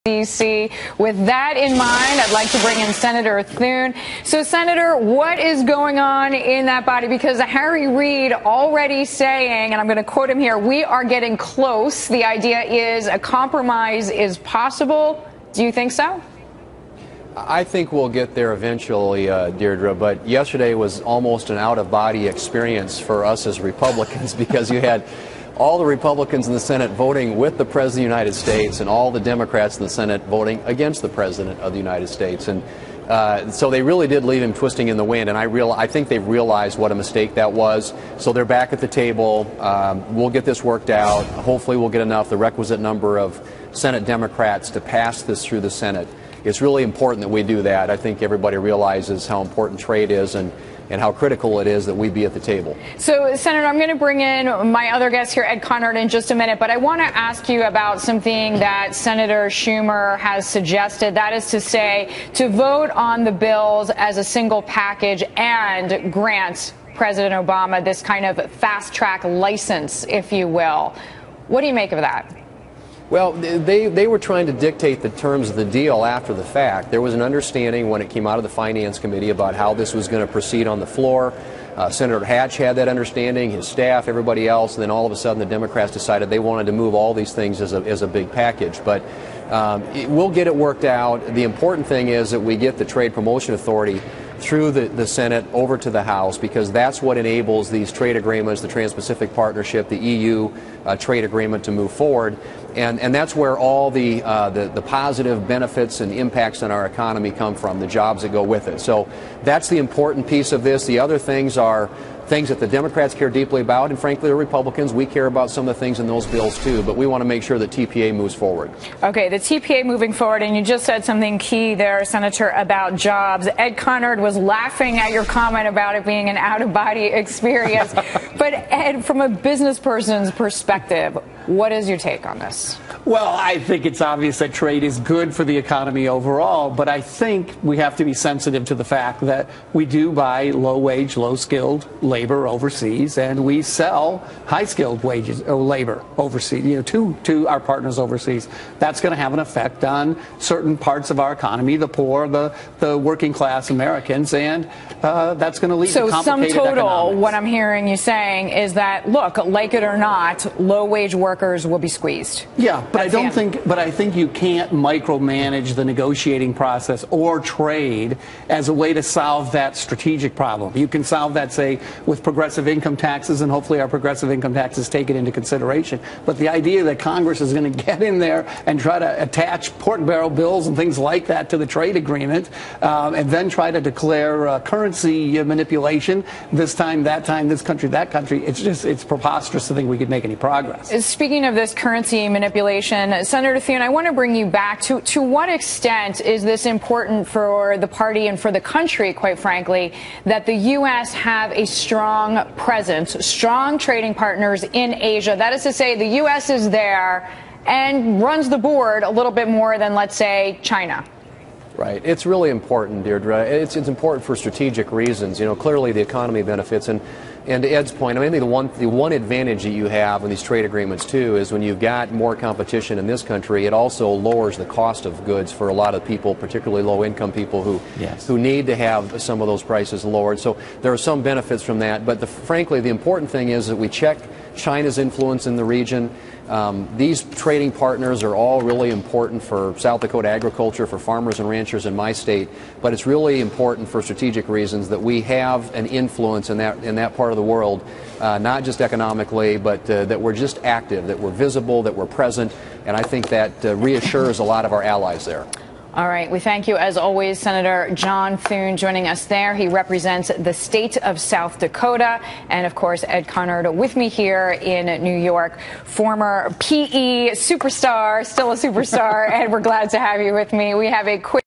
D.C. With that in mind, I'd like to bring in Senator Thune. So, Senator, what is going on in that body? Because Harry Reid already saying, and I'm going to quote him here, we are getting close. The idea is a compromise is possible. Do you think so? I think we'll get there eventually, Deirdre, but yesterday was almost an out-of-body experience for us as Republicans because you had all the Republicans in the Senate voting with the President of the United States and all the Democrats in the Senate voting against the President of the United States. And so they really did leave him twisting in the wind, and I think they've realized what a mistake that was. So they're back at the table. We'll get this worked out. Hopefully we'll get enough, the requisite number of Senate Democrats to pass this through the Senate. It's really important that we do that. I think everybody realizes how important trade is and how critical it is that we be at the table. So, Senator, I'm going to bring in my other guest here, Ed Conard, in just a minute, but I want to ask you about something that Senator Schumer has suggested. That is to say, to vote on the bills as a single package and grant President Obama this kind of fast-track license, if you will. What do you make of that? Well, they were trying to dictate the terms of the deal after the fact. There was an understanding when it came out of the Finance Committee about how this was going to proceed on the floor. Senator Hatch had that understanding, his staff, everybody else, and then all of a sudden the Democrats decided they wanted to move all these things as a big package. But we'll get it worked out. The important thing is that we get the Trade Promotion Authority through the Senate over to the House, because that's what enables these trade agreements, the Trans-Pacific Partnership, the EU trade agreement to move forward. And that's where all the positive benefits and impacts on our economy come from, the jobs that go with it. So that's the important piece of this. The other things are things that the Democrats care deeply about, and frankly the Republicans, we care about some of the things in those bills too, but we want to make sure that TPA moves forward. Okay, the TPA moving forward, and you just said something key there, Senator, about jobs. Ed Conard was laughing at your comment about it being an out-of-body experience. But Ed, from a business person's perspective, what is your take on this? Well, I think it's obvious that trade is good for the economy overall, but I think we have to be sensitive to the fact that we do buy low-wage, low-skilled labor overseas, and we sell high-skilled wages or labor overseas, to our partners overseas. That's going to have an effect on certain parts of our economy, the poor, the working-class Americans, and that's going to lead to complicated sum total, economics. What I'm hearing you saying is that, look, like it or not, low-wage workers will be squeezed. Yeah, but I think you can't micromanage the negotiating process or trade as a way to solve that strategic problem. You can solve that, say, with progressive income taxes, and hopefully our progressive income taxes take it into consideration. But the idea that Congress is going to get in there and try to attach pork barrel bills and things like that to the trade agreement, and then try to declare currency manipulation, this time, that time, this country, that country, it's preposterous to think we could make any progress. Speaking of this currency manipulation, Senator Thune, I want to bring you back to what extent is this important for the party and for the country, quite frankly, that the U.S. have a strong presence, strong trading partners in Asia? That is to say, the U.S. is there and runs the board a little bit more than, let's say, China. Right. It's really important, Deirdre. It's important for strategic reasons. Clearly the economy benefits. And to Ed's point, I mean, the one advantage that you have in these trade agreements, too, is when you've got more competition in this country, it also lowers the cost of goods for a lot of people, particularly low-income people who need to have some of those prices lowered. So there are some benefits from that. But frankly, the important thing is that we check China's influence in the region. These trading partners are all really important for South Dakota agriculture, for farmers and ranchers in my state, but it's really important for strategic reasons that we have an influence in that part of the world, not just economically, but that we're just active, that we're visible, that we're present, and I think that reassures a lot of our allies there. All right. We thank you, as always, Senator John Thune, joining us there. He represents the state of South Dakota. And, of course, Ed Conard with me here in New York, former PE superstar, still a superstar. And we're glad to have you with me. We have a quick